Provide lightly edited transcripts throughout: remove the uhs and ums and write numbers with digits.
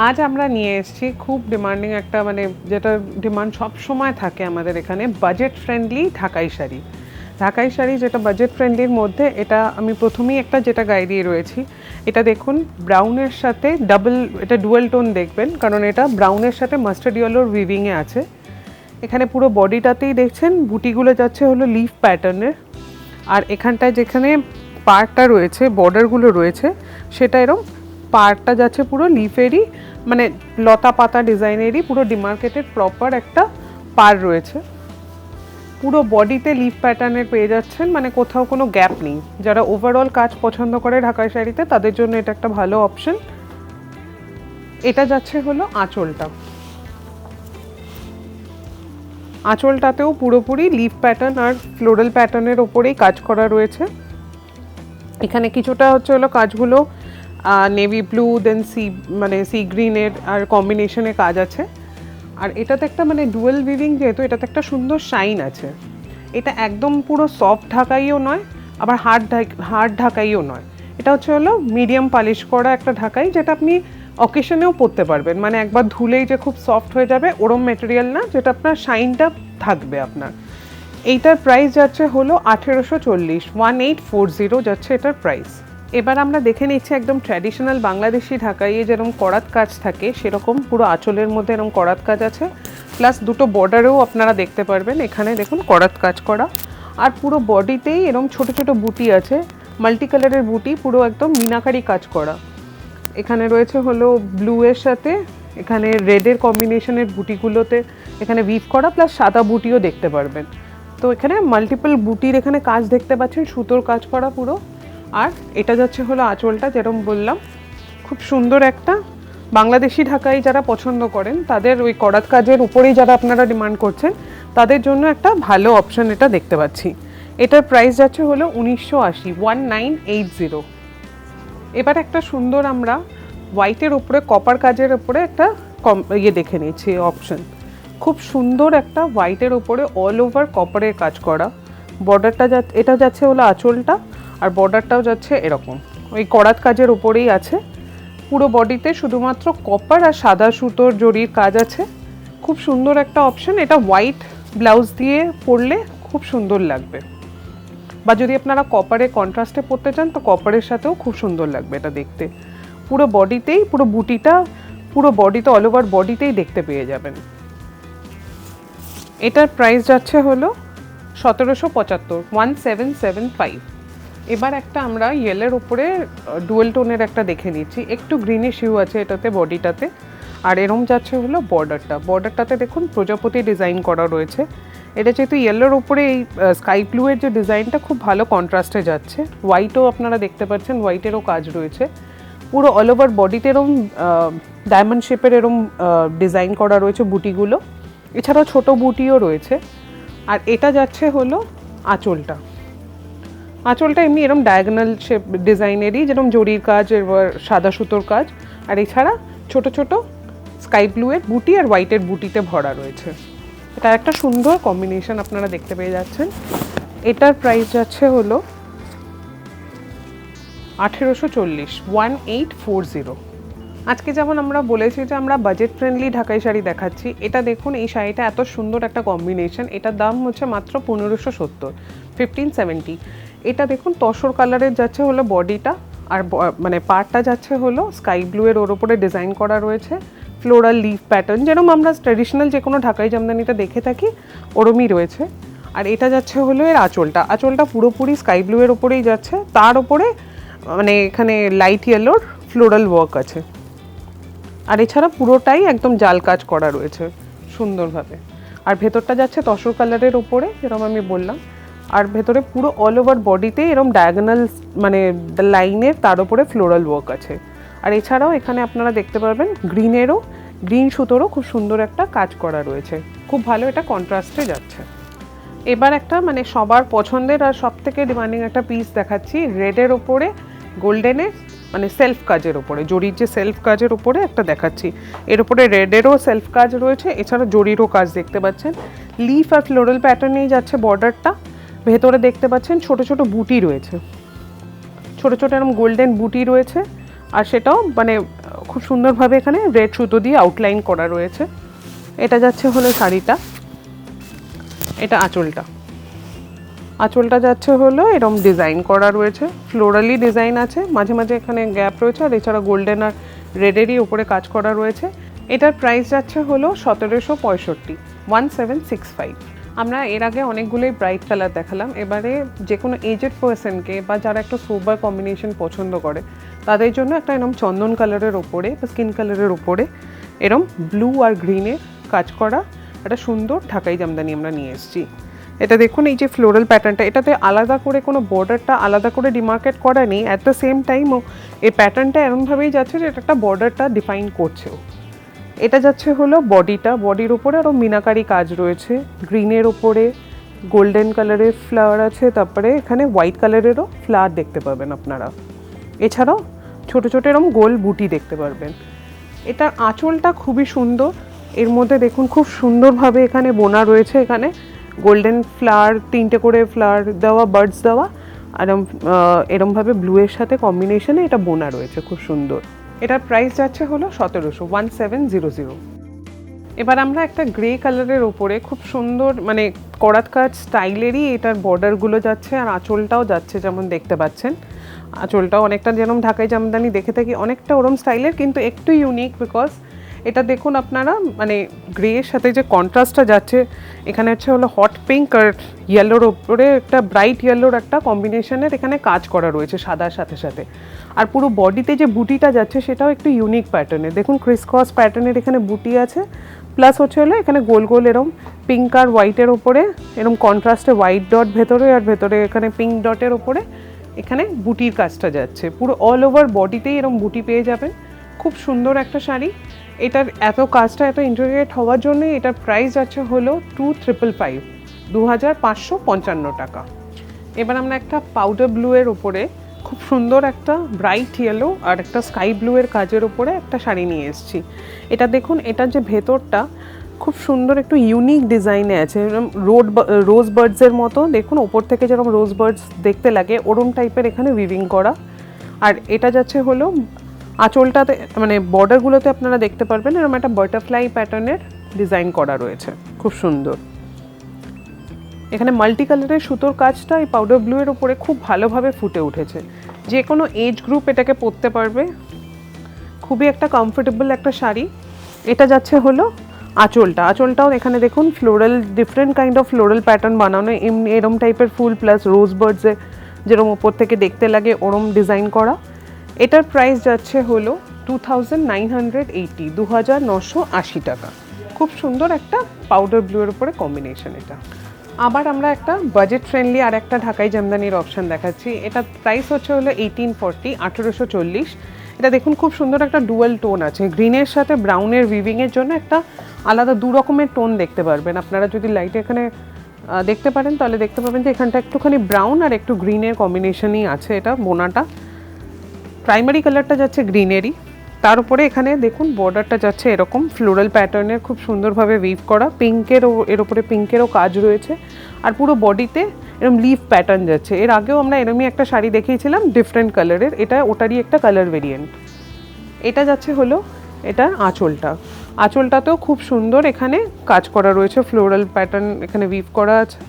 আজ আমরা নিয়ে এসেছি খুব ডিমান্ডিং একটা মানে যেটা ডিমান্ড সব সময় থাকে আমাদের এখানে, বাজেট ফ্রেন্ডলি ঢাকাই শাড়ি। ঢাকাই শাড়ি যেটা বাজেট ফ্রেন্ডলির মধ্যে, এটা আমি প্রথমেই একটা যেটা গায়ে দিয়ে রয়েছি, এটা দেখুন ব্রাউনের সাথে এটা ডুয়েল টোন দেখবেন, কারণ এটা ব্রাউনের সাথে মাস্টার্ড ইয়েলোর উইভিংয়ে আছে। এখানে পুরো বডিটাতেই দেখছেন বুটিগুলো যাচ্ছে হলো লিফ প্যাটার্নের, আর এখানটায় যেখানে পার্টটা রয়েছে, বর্ডারগুলো রয়েছে, সেটা এরকম পার্টটা যাচ্ছে পুরো লিফেরই, মানে লতা পাতা ডিজাইনেরই পুরো ডিমার্কেটেড প্রপার একটা পার রয়েছে। পুরো বডিতে লিফ প্যাটার্নের পেয়ে যাচ্ছেন, মানে কোথাও কোনো গ্যাপ নেই। যারা ওভারঅল কাজ পছন্দ করে ঢাকাই শাড়িতে, তাদের জন্য এটা একটা ভালো অপশন। এটা যাচ্ছে হলো আঁচলটা। আঁচলটাতেও পুরোপুরি লিফ প্যাটার্ন আর ফ্লোরাল প্যাটার্নের ওপরেই কাজ করা রয়েছে। এখানে কিছুটা হচ্ছে হলো কাজগুলো নেভি ব্লু দেন সি গ্রিনের আর কম্বিনেশনে কাজ আছে। আর এটাতে একটা মানে ডুয়েল উইভিং, যেহেতু এটাতে একটা সুন্দর শাইন আছে। এটা একদম পুরো সফট ঢাকাইও নয়, আবার হার্ড ঢাকাইও নয়। এটা হচ্ছে হলো মিডিয়াম পালিশ করা একটা ঢাকাই, যেটা আপনি অকেশনেও পরতে পারবেন। মানে একবার ধুলেই যে খুব সফট হয়ে যাবে ওরম মেটেরিয়াল না, যেটা আপনার শাইনটা থাকবে আপনার। এইটার প্রাইস যাচ্ছে হলো 1840, 1840 যাচ্ছে এটার প্রাইস। এবার আমরা দেখে নিচ্ছি একদম ট্র্যাডিশনাল বাংলাদেশি ঢাকাইয়ে যেরকম করাত কাজ থাকে, সেরকম পুরো আঁচলের মধ্যে এরকম করাত কাজ আছে, প্লাস দুটো বর্ডারেও আপনারা দেখতে পারবেন এখানে দেখুন করাত কাজ করা। আর পুরো বডিতেই এরকম ছোট ছোট বুটি আছে, মাল্টি কালারের বুটি, পুরো একদম মিনাকারি কাজ করা। এখানে রয়েছে হলো ব্লু এর সাথে এখানে রেডের কম্বিনেশনের বুটিগুলোতে এখানে উইভ করা, প্লাস সাদা বুটিও দেখতে পারবেন। তো এখানে মাল্টিপল বুটির এখানে কাজ দেখতে পাচ্ছেন, সুতোর কাজ করা পুরো। আর এটা যাচ্ছে হলো আঁচলটা, যেরকম বললাম খুব সুন্দর একটা বাংলাদেশি ঢাকাই যারা পছন্দ করেন, তাদের ওই করাত কাজের উপরেই যারা আপনারা ডিমান্ড করছেন, তাদের জন্য একটা ভালো অপশন এটা দেখতে পাচ্ছি। এটার প্রাইস যাচ্ছে হলো 1980, 1980। এবার একটা সুন্দর আমরা হোয়াইটের উপরে কপার কাজের উপরে একটা দেখে নিচ্ছি অপশন। খুব সুন্দর একটা হোয়াইটের উপরে অল ওভার কপারের কাজ করা। বর্ডারটা এটা যাচ্ছে হলো আঁচলটা, আর বর্ডারটাও যাচ্ছে এরকম ওই করাত কাজের উপরেই আছে। পুরো বডিতে শুধুমাত্র কপার আর সাদা সুতোর জরির কাজ আছে। খুব সুন্দর একটা অপশন। এটা হোয়াইট ব্লাউজ দিয়ে পরলে খুব সুন্দর লাগবে, বা যদি আপনারা কপারে কন্ট্রাস্টে পরতে চান তো কপারের সাথেও খুব সুন্দর লাগবে এটা দেখতে। পুরো বডিতেই পুরো বুটিটা পুরো বডিতে অল ওভার বডিতেই দেখতে পেয়ে যাবেন। এটার প্রাইস যাচ্ছে হলো 1775, 1775। এবার একটা আমরা ইয়েলোর উপরে ডুয়েল টোনের একটা দেখে নিচ্ছি, একটু গ্রিনিশ হিউ আছে এটাতে বডিটাতে। আর এরম যাচ্ছে হলো বর্ডারটাতে দেখুন প্রজাপতি ডিজাইন করা রয়েছে। এটা যেহেতু ইয়েলোর উপরে এই স্কাই ব্লুয়ের যে ডিজাইনটা খুব ভালো কন্ট্রাস্টে যাচ্ছে। হোয়াইটও আপনারা দেখতে পাচ্ছেন, হোয়াইটেরও কাজ রয়েছে। পুরো অল ওভার বডিতে এরম ডায়মন্ড শেপের এরম ডিজাইন করা রয়েছে বুটিগুলো, এছাড়াও ছোট বুটিও রয়েছে। আর এটা যাচ্ছে হলো আঁচলটা। আঁচলটা এমনি এরকম ডায়াগোনাল শেপ ডিজাইনেরই, যেরকম জরির কাজ, এবার সাদা সুতোর কাজ, আর এছাড়া ছোট ছোট স্কাই ব্লুয়ের বুটি আর হোয়াইটের বুটিতে ভরা রয়েছে। এটা একটা সুন্দর কম্বিনেশন আপনারা দেখতে পেয়ে যাচ্ছেন। এটার প্রাইস যাচ্ছে হলো 1840, 1840। আজকে যেমন আমরা বলেছি যে আমরা বাজেট ফ্রেন্ডলি ঢাকাই শাড়ি দেখাচ্ছি, এটা দেখুন এই শাড়িটা এত সুন্দর একটা কম্বিনেশন। এটার দাম হচ্ছে মাত্র 1570, 1570। এটা দেখুন তসর কালারের যাচ্ছে হলো বডিটা, আর মানে পার্টটা যাচ্ছে হলো স্কাই ব্লু এর ওর উপরে ডিজাইন করা রয়েছে ফ্লোরাল লিফ প্যাটার্ন, যেরকম আমরা ট্র্যাডিশনাল যে কোনো ঢাকাই জামদানিতে দেখে থাকি ওরমই রয়েছে। আর এটা যাচ্ছে হলো এর আঁচলটা পুরোপুরি স্কাই ব্লু এর ওপরেই যাচ্ছে, তার ওপরে মানে এখানে লাইট ইয়েলোর ফ্লোরাল ওয়ার্ক আছে। আর এছাড়া পুরোটাই একদম জাল কাজ করা রয়েছে সুন্দরভাবে। আর ভেতরটা যাচ্ছে তসর কালারের ওপরে, যেরকম আমি বললাম। আর ভেতরে পুরো অল ওভার বডিতে এরকম ডায়াগোনাল মানে লাইনের তার উপরে ফ্লোরাল ওয়ার্ক আছে। আর এছাড়াও এখানে আপনারা দেখতে পারবেন গ্রিন সুতোরও খুব সুন্দর একটা কাজ করা রয়েছে, খুব ভালো এটা কন্ট্রাস্টে যাচ্ছে। এবার একটা মানে সবার পছন্দের আর সব থেকে ডিমান্ডিং একটা পিস দেখাচ্ছি, রেডের ওপরে গোল্ডেনের মানে সেলফ কাজের ওপরে, জরির যে সেলফ কাজের ওপরে একটা দেখাচ্ছি। এর উপরে রেডেরও সেলফ কাজ রয়েছে, এছাড়া জরিরও কাজ দেখতে পাচ্ছেন। লিফ আর ফ্লোরাল প্যাটার্নেই যাচ্ছে বর্ডারটা। ভেতরে দেখতে পাচ্ছেন ছোট ছোট বুটি রয়েছে, ছোট ছোট এরকম গোল্ডেন বুটি রয়েছে। আর সেটাও মানে খুব সুন্দরভাবে এখানে রেড সুতো দিয়ে আউটলাইন করা রয়েছে। এটা যাচ্ছে হলো শাড়িটা, এটা আঁচলটা যাচ্ছে হলো এরকম ডিজাইন করা রয়েছে, ফ্লোরালি ডিজাইন আছে, মাঝে মাঝে এখানে গ্যাপ রয়েছে, আর এছাড়া গোল্ডেন আর রেডেরই উপরে কাজ করা রয়েছে। এটার প্রাইস যাচ্ছে হলো 1765, 1765। আমরা এর আগে অনেকগুলোই ব্রাইট কালার দেখালাম, এবারে যে কোনো এজেড পার্সনকে বা যারা একটা সোবার কম্বিনেশন পছন্দ করে তাদের জন্য একটা এরকম চন্দন কালারের ওপরে বা স্কিন কালারের ওপরে এরকম ব্লু আর গ্রিনের কাজ করা একটা সুন্দর ঢাকাই জামদানি আমরা নিয়ে এসেছি। এটা দেখুন, এই যে ফ্লোরাল প্যাটার্নটা, এটাতে আলাদা করে কোনো বর্ডারটা আলাদা করে ডিমার্কেট করা নেই, অ্যাট দ্য সেম টাইমও এই প্যাটার্নটা এরকমভাবেই যাচ্ছে যে এটা একটা বর্ডারটা ডিফাইন করছেও। এটা যাচ্ছে হলো বডিটা, বডির ওপরে আরও মিনাকারি কাজ রয়েছে, গ্রিনের ওপরে গোল্ডেন কালারের ফ্লাওয়ার আছে, তারপরে এখানে হোয়াইট কালারেরও ফ্লাওয়ার দেখতে পাবেন আপনারা, এছাড়াও ছোটো ছোটো এরকম গোল বুটি দেখতে পারবেন। এটা আঁচলটা খুবই সুন্দর, এর মধ্যে দেখুন খুব সুন্দরভাবে এখানে বোনা রয়েছে, এখানে গোল্ডেন ফ্লাওয়ার, 3টে করে ফ্লাওয়ার দেওয়া, বার্ডস দেওয়া, আর এরমভাবে ব্লুয়ের সাথে কম্বিনেশনে এটা বোনা রয়েছে, খুব সুন্দর। এটার প্রাইস যাচ্ছে হলো 1700, 1700। এবার আমরা একটা গ্রে কালারের ওপরে খুব সুন্দর মানে করাত কাজ স্টাইলেরই এটার বর্ডারগুলো যাচ্ছে, আর আঁচলটাও যাচ্ছে, যেমন দেখতে পাচ্ছেন আঁচলটাও অনেকটা যেরকম ঢাকাই জামদানি দেখে থাকি অনেকটা ওরম স্টাইলের, কিন্তু একটু ইউনিক, বিকজ এটা দেখুন আপনারা মানে গ্রের সাথে যে কন্ট্রাস্টটা যাচ্ছে, এখানে হচ্ছে হলো হট পিঙ্ক আর ইয়েলোর ওপরে একটা ব্রাইট ইয়েলোর একটা কম্বিনেশনের এখানে কাজ করা রয়েছে সাদার সাথে সাথে। আর পুরো বডিতে যে বুটিটা যাচ্ছে সেটাও একটু ইউনিক প্যাটার্নের, দেখুন ক্রিস ক্রস প্যাটার্নের এখানে বুটি আছে, প্লাস হচ্ছে হলো এখানে গোল গোল এরম পিঙ্ক আর হোয়াইটের ওপরে এরম কন্ট্রাস্টে হোয়াইট ডট ভেতরে, আর ভেতরে এখানে পিঙ্ক ডটের ওপরে এখানে বুটির কাজটা যাচ্ছে, পুরো অল ওভার বডিতেই এরম বুটি পেয়ে যাবেন। খুব সুন্দর একটা শাড়ি, এটার এত কাজটা এত ইন্টিগ্রেট হওয়ার জন্য এটার প্রাইস যাচ্ছে হলো 2555, 2555 টাকা। এবার আমরা একটা পাউডার ব্লু এর ওপরে খুব সুন্দর একটা ব্রাইট ইয়েলো আর একটা স্কাই ব্লু এর কাজের ওপরে একটা শাড়ি নিয়ে এসেছি। এটা দেখুন, এটার যে ভেতরটা খুব সুন্দর একটু ইউনিক ডিজাইনে আছে, রোজ বার্ডসের মতো, দেখুন ওপর থেকে যেরকম রোজ বার্ডস দেখতে লাগে ওরম টাইপের এখানে উইভিং করা। আর এটা যাচ্ছে হলো আঁচলটাতে মানে বর্ডারগুলোতে আপনারা দেখতে পারবেন এরকম একটা বাটারফ্লাই প্যাটার্নের ডিজাইন করা রয়েছে, খুব সুন্দর। এখানে মাল্টি কালারের সুতোর কাজটা এই পাউডার ব্লু এর উপরে খুব ভালোভাবে ফুটে উঠেছে, যে কোনো এজ গ্রুপ এটাকে পরতে পারবে, খুবই একটা কমফোর্টেবল একটা শাড়ি। এটা যাচ্ছে হলো আঁচলটাও এখানে দেখুন floral, different kind of floral pattern বানানো, এরম টাইপের ফুল প্লাস রোজ বার্ডসের যেরকম ওপর থেকে দেখতে লাগে ওরম ডিজাইন করা। এটার প্রাইস যাচ্ছে হলো 2980, 2980 টাকা। খুব সুন্দর একটা পাউডার ব্লু এর উপরে কম্বিনেশন। এটা আবার আমরা একটা বাজেট ফ্রেন্ডলি আর একটা ঢাকাই জামদানির অপশান দেখাচ্ছি। এটা প্রাইস হচ্ছে হলো 1840, 1840। এটা দেখুন খুব সুন্দর একটা ডুয়াল টোন আছে, গ্রিনের সাথে ব্রাউনের উইভিংয়ের জন্য একটা আলাদা দু রকমের টোন দেখতে পারবেন আপনারা, যদি লাইটে এখানে দেখতে পারেন তাহলে দেখতে পাবেন যে এখানটা একটুখানি ব্রাউন আর একটু গ্রিনের কম্বিনেশনই আছে। এটা বোনাটা প্রাইমারি কালারটা যাচ্ছে গ্রিনেরই, তার উপরে এখানে দেখুন বর্ডারটা যাচ্ছে এরকম ফ্লোরাল প্যাটার্নের, খুব সুন্দরভাবে উইভ করা, এর উপরে পিঙ্কেরও কাজ রয়েছে, আর পুরো বডিতে এরকম লিফ প্যাটার্ন যাচ্ছে। এর আগেও আমরা এরমই একটা শাড়ি দেখিয়েছিলাম ডিফারেন্ট কালারের, এটা ওটারই একটা কালার ভেরিয়েন্ট। এটা যাচ্ছে হলো এটার আঁচলটাতেও খুব সুন্দর এখানে কাজ করা রয়েছে, ফ্লোরাল প্যাটার্ন এখানে উইভ করা আছে,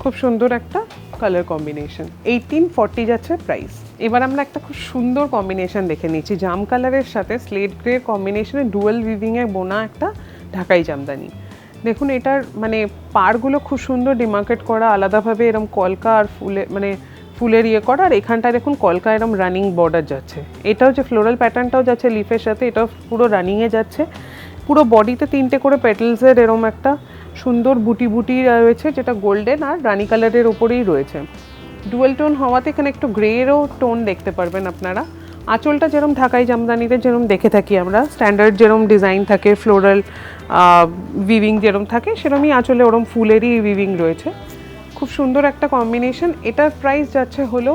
খুব সুন্দর একটা কালার কম্বিনেশন। 1840 যাচ্ছে প্রাইস। এবার আমরা একটা খুব সুন্দর কম্বিনেশন দেখে নিচ্ছি, জাম কালারের সাথে স্লেট গ্রে কম্বিনেশনে ডুয়াল উইভিংয়ে বোনা একটা ঢাকাই জামদানি। দেখুন এটার মানে পাড়গুলো খুব সুন্দর ডিমার্কেট করা আলাদাভাবে, এরকম কলকা আর ফুলের ইয়ে করা, আর এখানটায় দেখুন কলকা এরকম রানিং বর্ডার যাচ্ছে। এটাও যে ফ্লোরাল প্যাটার্নটাও যাচ্ছে লিফের সাথে, এটাও পুরো রানিংয়ে যাচ্ছে। পুরো বডিতে 3টে করে পেটেলসের এরকম একটা সুন্দর বুটি রয়েছে, যেটা গোল্ডেন আর রানি কালারের ওপরেই রয়েছে। ডুয়েল টোন হওয়াতে এখানে একটু গ্রেরও টোন দেখতে পারবেন আপনারা। আঁচলটা যেরকম ঢাকাই জামদানিতে যেরকম দেখে থাকি আমরা, স্ট্যান্ডার্ড যেরকম ডিজাইন থাকে, ফ্লোরাল উইভিং যেরকম থাকে সেরকমই আঁচলে ওরম ফুলেরই উইভিং রয়েছে, খুব সুন্দর একটা কম্বিনেশন। এটার প্রাইস যাচ্ছে হলো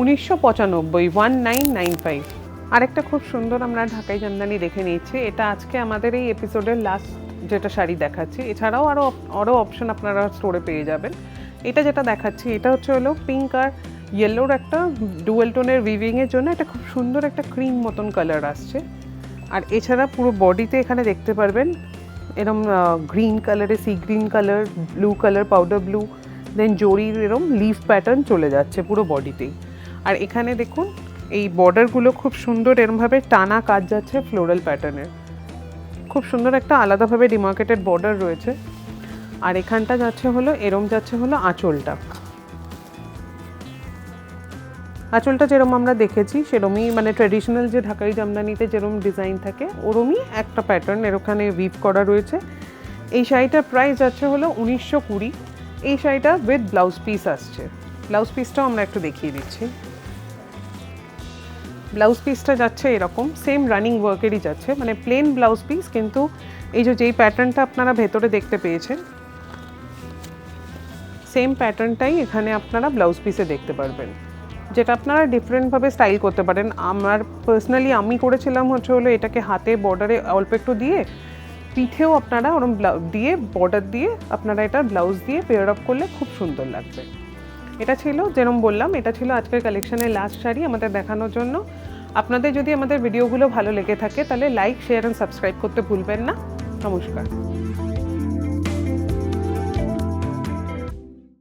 1995, 1995। আরেকটা খুব সুন্দর আমরা ঢাকাই জামদানি দেখে নিচ্ছি, এটা আজকে আমাদের এই এপিসোডের লাস্ট যেটা শাড়ি দেখাচ্ছি, এছাড়াও আরও অপশন আপনারা স্টোরে পেয়ে যাবেন। এটা যেটা দেখাচ্ছি এটা হচ্ছে হলো পিঙ্ক আর ইয়েলোর একটা ডুয়েল টোনের উইভিংয়ের জন্য এটা খুব সুন্দর একটা ক্রিম মতন কালার আসছে। আর এছাড়া পুরো বডিতে এখানে দেখতে পারবেন এরম গ্রিন কালারে, sea green colour, blue colour, powder blue, then জরির এরম লিফ প্যাটার্ন চলে যাচ্ছে পুরো বডিতেই। আর এখানে দেখুন এই বর্ডারগুলো খুব সুন্দর এরমভাবে টানা কাজ যাচ্ছে ফ্লোরাল প্যাটার্নের, খুব সুন্দর একটা আলাদাভাবে ডিমার্কেটেড বর্ডার রয়েছে। আর এখানটা যাচ্ছে হলো এরম যাচ্ছে হলো আঁচলটা। আঁচলটা যেরকম আমরা দেখেছি সেরমই, মানে ট্র্যাডিশনাল যে ঢাকাই জামদানিতে যেরকম ডিজাইন থাকে ওরমই একটা প্যাটার্ন এর ওখানে উইভ করা রয়েছে। এই শাড়িটার প্রাইস যাচ্ছে হলো 1920। এই শাড়িটা উইথ ব্লাউজ পিস আসছে। ব্লাউজ পিসটাও আমরা একটু দেখিয়ে দিচ্ছি। ব্লাউজ পিসটা যাচ্ছে এরকম সেম রানিং ওয়ার্কেরই যাচ্ছে, মানে প্লেন ব্লাউজ পিস, কিন্তু এই যে যেই প্যাটার্নটা আপনারা ভেতরে দেখতে পেয়েছেন সেম প্যাটার্নটাই এখানে আপনারা ব্লাউজ পিসে দেখতে পারবেন, যেটা আপনারা ডিফারেন্টভাবে স্টাইল করতে পারেন। আমার পার্সোনালি আমি করেছিলাম হচ্ছে হলো এটাকে হাতে বর্ডারে অল্প একটু দিয়ে, পিঠেও আপনারা ওরম দিয়ে বর্ডার দিয়ে আপনারা এটা ব্লাউজ দিয়ে পেয়ার আপ করলে খুব সুন্দর লাগবে। এটা ছিল, যেরকম বললাম, এটা ছিল আজকের কালেকশনের লাস্ট শাড়ি আমাদের দেখানোর জন্য। আপনাদের যদি আমাদের ভিডিওগুলো ভালো লেগে থাকে তাহলে লাইক, শেয়ার অ্যান্ড সাবস্ক্রাইব করতে ভুলবেন না। নমস্কার।